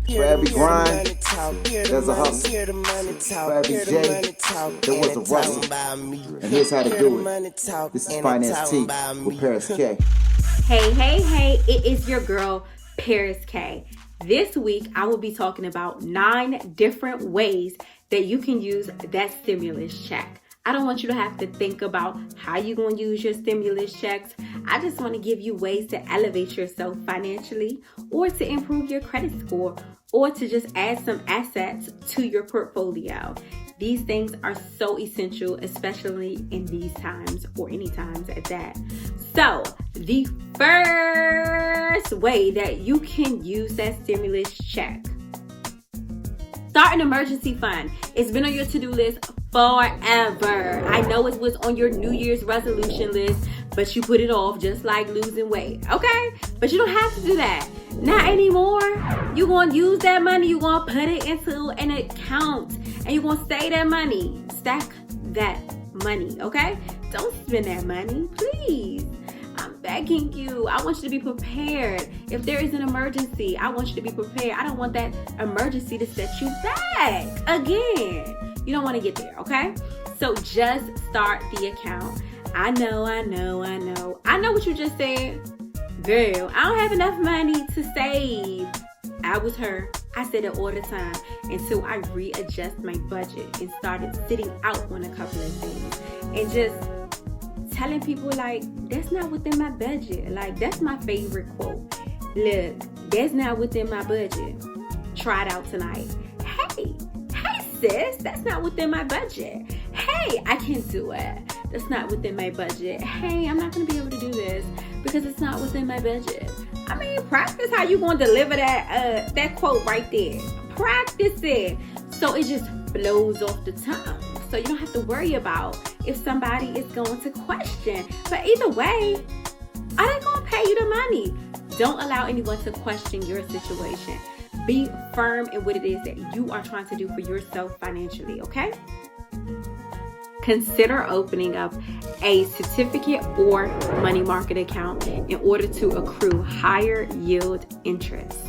For every grind, there's a hustle. For every J, there was a rustle. And here's how to do it. This is Finance T with Paris K. Hey, it is your girl, Paris K. This week, I will be talking about 9 different ways that you can use that stimulus check. I don't want you to have to think about how you're going to use your stimulus checks. I just want to give you ways to elevate yourself financially, or to improve your credit score, or to just add some assets to your portfolio. These things are so essential, especially in these times, or any times at that. So the first way that you can use that stimulus check: start an emergency fund. It's been on your to-do list forever. I know it was on your New Year's resolution list, but you put it off just like losing weight, okay? But you don't have to do that. Not anymore. You're going to use that money. You're going to put it into an account, and you're going to save that money. Stack that money, okay? Don't spend that money, please. I'm begging you. I want you to be prepared. If there is an emergency, I want you to be prepared. I don't want that emergency to set you back again. You don't want to get there, okay? So just start the account. I know what you just said. Girl, I don't have enough money to save. I was her. I said it all the time until I readjust my budget and started sitting out on a couple of things and just telling people, like, that's not within my budget. Like, that's my favorite quote. Look, that's not within my budget. Try it out tonight. Hey sis, that's not within my budget. Hey, I can't do it. That's not within my budget. Hey, I'm not going to be able to do this because it's not within my budget. I mean, practice how you going to deliver that quote right there. Practice it so it just flows off the tongue. So you don't have to worry about if somebody is going to question. But either way, are they going to pay you the money? Don't allow anyone to question your situation. Be firm in what it is that you are trying to do for yourself financially, okay? Consider opening up a certificate or money market account in order to accrue higher yield interest.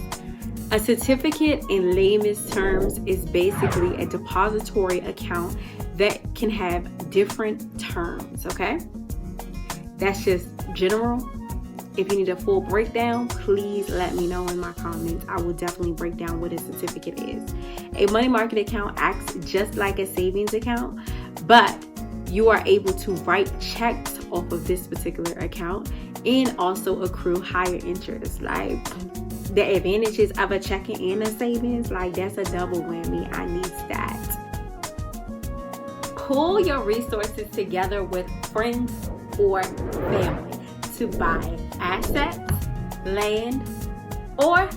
A certificate, in layman's terms, is basically a depository account that can have different terms, okay? That's just general. If you need a full breakdown, please let me know in my comments. I will definitely break down what a certificate is. A money market account acts just like a savings account, but you are able to write checks off of this particular account and also accrue higher interest. Like, the advantages of a checking and a savings, like, that's a double whammy. I need that. Pull your resources together with friends or family to buy assets, land, or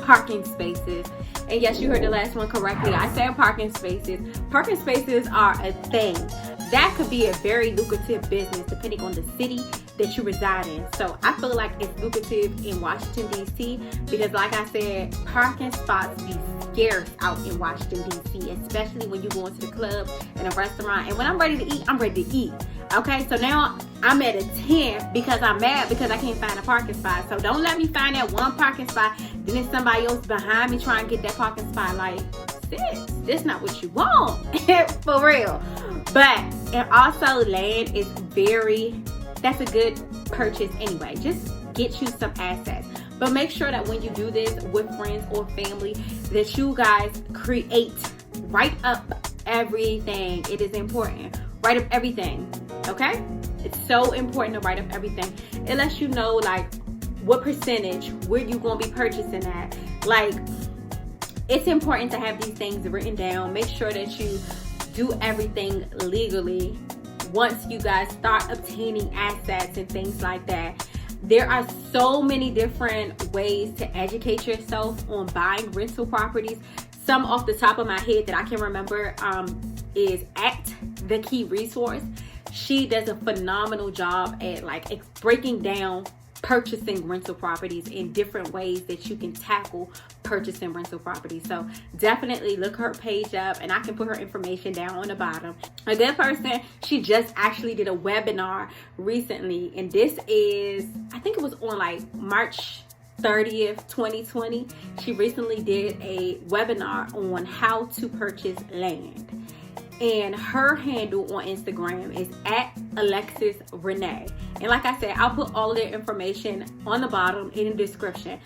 parking spaces. And yes, you heard the last one correctly. I said parking spaces. Parking spaces are a thing. That could be a very lucrative business depending on the city that you reside in. So I feel like it's lucrative in Washington, D.C. because, like I said, parking spots be scarce out in Washington, D.C., especially when you go into the club and a restaurant. And when I'm ready to eat, I'm ready to eat. Okay, so now I'm at a 10 because I'm mad because I can't find a parking spot. So don't let me find that one parking spot, then there's somebody else behind me trying to get that parking spot. Like, sis, this not what you want. For real. But, and also land is that's a good purchase anyway. Just get you some assets. But make sure that when you do this with friends or family, that you guys write up everything. It is important. Write up everything, okay? It's so important to write up everything. It lets you know, like, what percentage, where you gonna be purchasing at. Like, it's important to have these things written down. Make sure that you do everything legally once you guys start obtaining assets and things like that. There are so many different ways to educate yourself on buying rental properties. Some off the top of my head that I can remember is at The Key Resource. She does a phenomenal job at breaking down purchasing rental properties in different ways that you can tackle purchasing rental properties. So definitely look her page up, and I can put her information down on the bottom. A good person, she just actually did a webinar recently, and this is, I think it was on like March 30th, 2020, she recently did a webinar on how to purchase land. And her handle on Instagram is @AlexisRenee. And like I said, I'll put all of their information on the bottom in the description.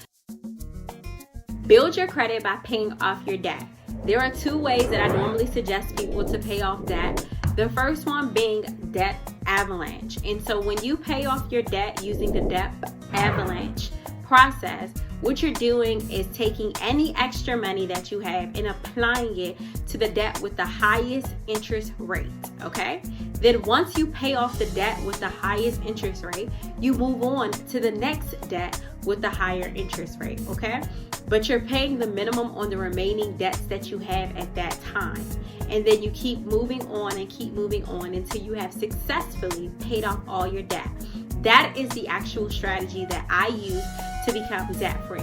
Build your credit by paying off your debt. There are 2 ways that I normally suggest people to pay off debt. The first one being debt avalanche. And so when you pay off your debt using the debt avalanche process, what you're doing is taking any extra money that you have and applying it to the debt with the highest interest rate, okay? Then once you pay off the debt with the highest interest rate, you move on to the next debt with the higher interest rate, okay? But you're paying the minimum on the remaining debts that you have at that time. And then you keep moving on and keep moving on until you have successfully paid off all your debt. That is the actual strategy that I use to become debt free.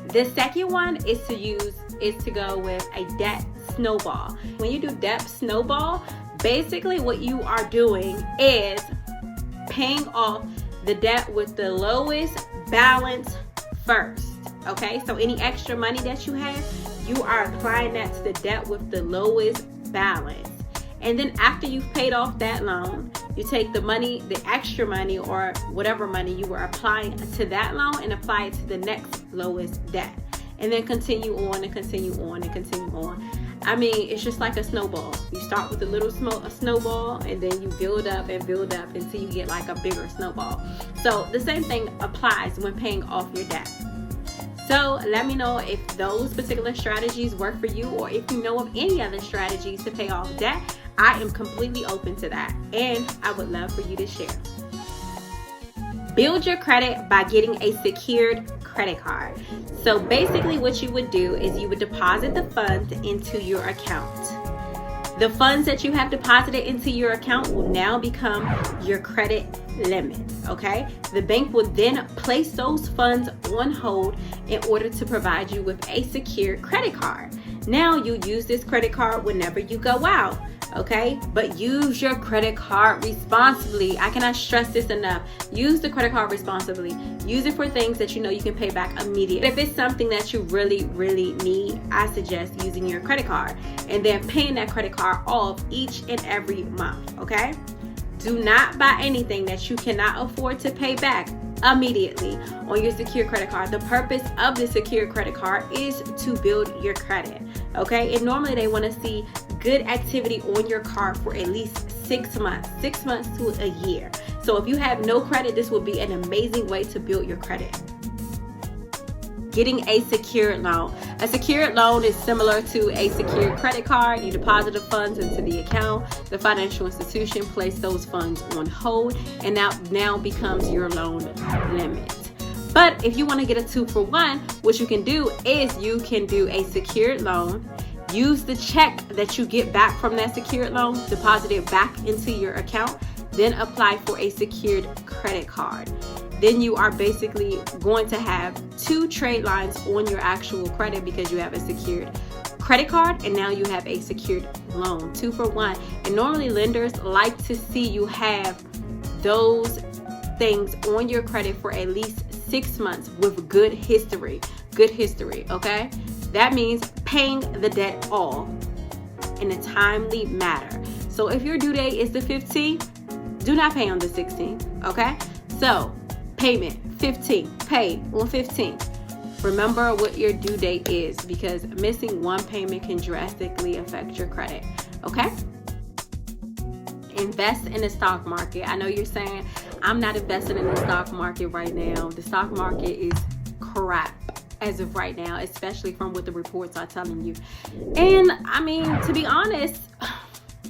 The second one is to go with a debt snowball. When you do debt snowball, basically what you are doing is paying off the debt with the lowest balance first. Okay, so any extra money that you have, you are applying that to the debt with the lowest balance. And then after you've paid off that loan, you take the money, the extra money or whatever money you were applying to that loan and apply it to the next lowest debt. And then continue on and continue on and continue on. I mean, it's just like a snowball. You start with a little snowball and then you build up until you get like a bigger snowball. So the same thing applies when paying off your debt. So let me know if those particular strategies work for you, or if you know of any other strategies to pay off debt. I am completely open to that, and I would love for you to share. Build your credit by getting a secured credit card. So basically what you would do is you would deposit the funds into your account. The funds that you have deposited into your account will now become your credit limit, okay? The bank will then place those funds on hold in order to provide you with a secured credit card. Now you use this credit card whenever you go out, okay? But use your credit card responsibly. I cannot stress this enough. Use the credit card responsibly. Use it for things that you know you can pay back immediately. If it's something that you really, really need, I suggest using your credit card and then paying that credit card off each and every month, okay? Do not buy anything that you cannot afford to pay back immediately on your secure credit card. The purpose of the secure credit card is to build your credit, okay? And normally they want to see good activity on your card for at least 6 months to a year. So if you have no credit, this will be an amazing way to build your credit. Getting a secured loan. A secured loan is similar to a secured credit card. You deposit the funds into the account. The financial institution places those funds on hold, and now becomes your loan limit. But if you want to get a 2-for-1, what you can do is you can do a secured loan. Use the check that you get back from that secured loan, deposit it back into your account, then apply for a secured credit card. Then you are basically going to have 2 trade lines on your actual credit because you have a secured credit card and now you have a secured loan. 2-for-1. And normally lenders like to see you have those things on your credit for at least 6 months with good history, okay? That means paying the debt all in a timely manner. So if your due date is the 15th, do not pay on the 16th, okay? So payment 15th, pay on 15th. Remember what your due date is because missing one payment can drastically affect your credit, okay? Invest in the stock market. I know you're saying, I'm not investing in the stock market right now. The stock market is crap as of right now, especially from what the reports are telling you. And I mean, to be honest,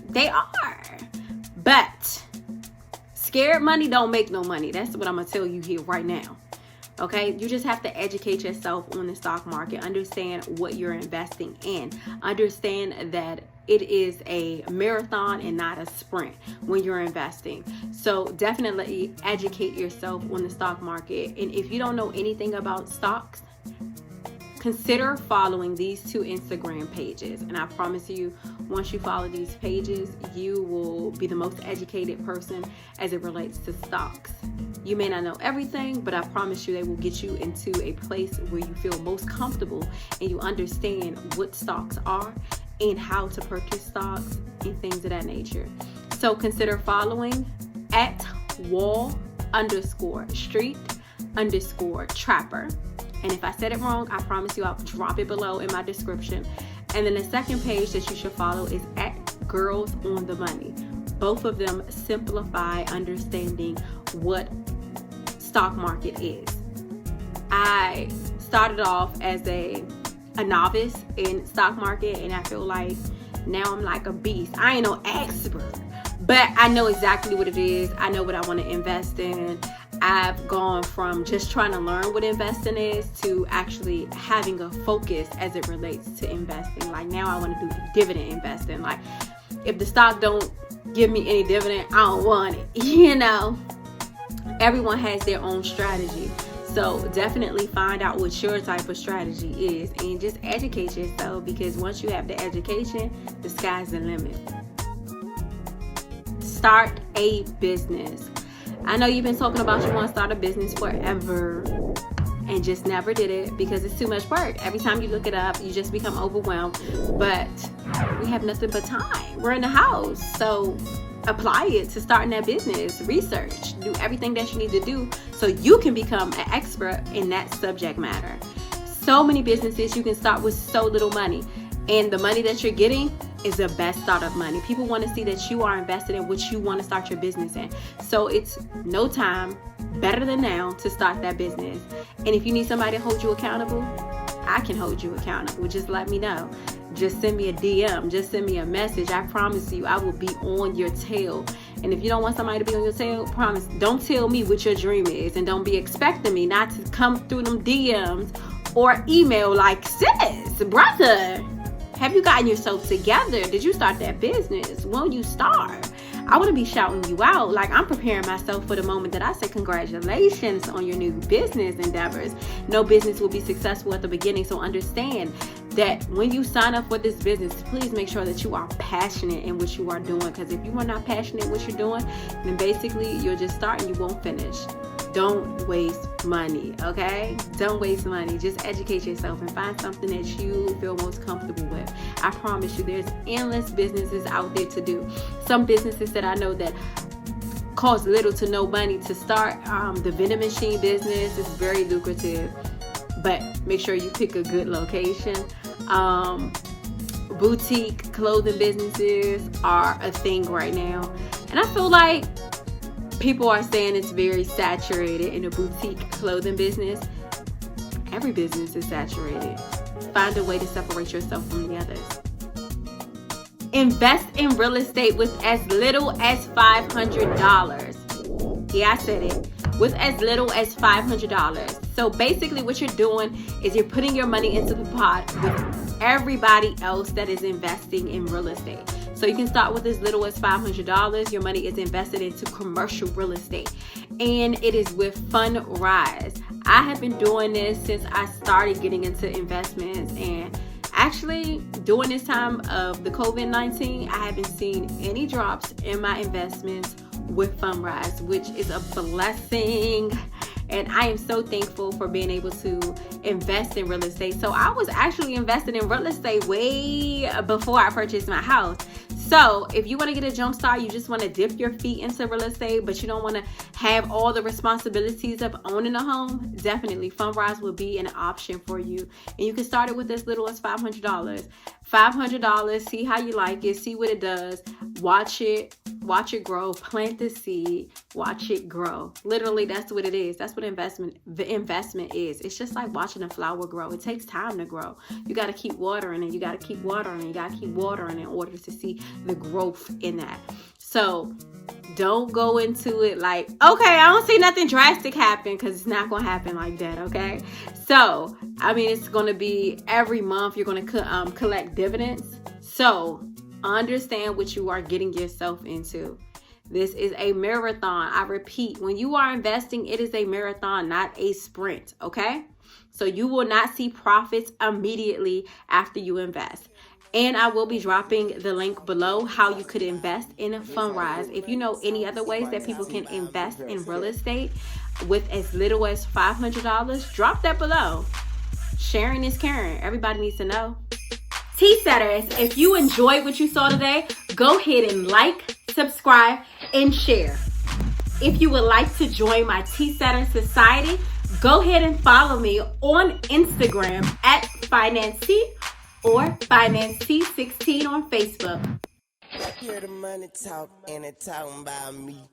they are. But scared money don't make no money. That's what I'm gonna tell you here right now. Okay, you just have to educate yourself on the stock market. Understand what you're investing in. Understand that it is a marathon and not a sprint when you're investing. So definitely educate yourself on the stock market. And if you don't know anything about stocks, consider following these 2 Instagram pages. And I promise you, once you follow these pages, you will be the most educated person as it relates to stocks. You may not know everything, but I promise you they will get you into a place where you feel most comfortable and you understand what stocks are and how to purchase stocks and things of that nature. So consider following at wall_street_trapper. And if I said it wrong, I promise you I'll drop it below in my description. And then the second page that you should follow is at Girls on the Money. Both of them simplify understanding what stock market is. I started off as a novice in stock market, and I feel like now I'm like a beast. I ain't no expert, but I know exactly what it is. I know what I want to invest in. I've gone from just trying to learn what investing is to actually having a focus as it relates to investing. Like now I want to do dividend investing. Like if the stock don't give me any dividend, I don't want it. You know, everyone has their own strategy. So definitely find out what your type of strategy is and just educate yourself, because once you have the education, the sky's the limit. Start a business. I know you've been talking about you want to start a business forever and just never did it because it's too much work. Every time you look it up, you just become overwhelmed. But we have nothing but time. We're in the house. So apply it to starting that business. Research. Do everything that you need to do so you can become an expert in that subject matter. So many businesses you can start with so little money. And the money that you're getting is the best startup money. People want to see that you are invested in what you want to start your business in. So it's no time better than now to start that business. And if you need somebody to hold you accountable, I can hold you accountable. Just let me know. Just send me a DM. Just send me a message. I promise you, I will be on your tail. And if you don't want somebody to be on your tail, promise, don't tell me what your dream is. And don't be expecting me not to come through them DMs or email like, sis, brother, have you gotten yourself together? Did you start that business? When you start? I want to be shouting you out. Like I'm preparing myself for the moment that I say congratulations on your new business endeavors. No business will be successful at the beginning. So understand that when you sign up for this business, please make sure that you are passionate in what you are doing. Because if you are not passionate in what you're doing, then basically you'll just start and you won't finish. Don't waste money, okay? Don't waste money. Just educate yourself and find something that you feel most comfortable with. I promise you, there's endless businesses out there to do. Some businesses that I know that cost little to no money to start. The vending machine business is very lucrative, but make sure you pick a good location. Boutique clothing businesses are a thing right now. And I feel like people are saying it's very saturated in the boutique clothing business. Every business is saturated. Find a way to separate yourself from the others. Invest in real estate with as little as $500. Yeah, I said it. With as little as $500. So basically what you're doing is you're putting your money into the pot with everybody else that is investing in real estate. So you can start with as little as $500. Your money is invested into commercial real estate. And it is with Fundrise. I have been doing this since I started getting into investments. And actually, during this time of the COVID-19, I haven't seen any drops in my investments with Fundrise, which is a blessing. And I am so thankful for being able to invest in real estate. So I was actually invested in real estate way before I purchased my house. So if you want to get a jump start, you just want to dip your feet into real estate, but you don't want to have all the responsibilities of owning a home, definitely Fundrise will be an option for you. And you can start it with as little as $500. $500, see how you like it, see what it does, watch it grow, plant the seed, watch it grow. Literally, that's what it is. That's what the investment is. It's just like watching a flower grow. It takes time to grow. You got to keep watering and you got to keep watering and you got to keep watering in order to see the growth in that. So don't go into it like, okay, I don't see nothing drastic happen, because it's not going to happen like that, okay? So, I mean, it's going to be every month you're going to collect dividends. So, understand what you are getting yourself into. This is a marathon. I repeat, when you are investing, it is a marathon, not a sprint, okay? So you will not see profits immediately after you invest. And I will be dropping the link below how you could invest in Fundrise. If you know any other ways that people can invest in real estate with as little as $500, drop that below. Sharing is caring. Everybody needs to know. T-Setters, if you enjoyed what you saw today, go ahead and like, subscribe, and share. If you would like to join my T-Setter Society, go ahead and follow me on Instagram at FinanceT or FinanceT16 on Facebook. Hear the money talk and it talking about me.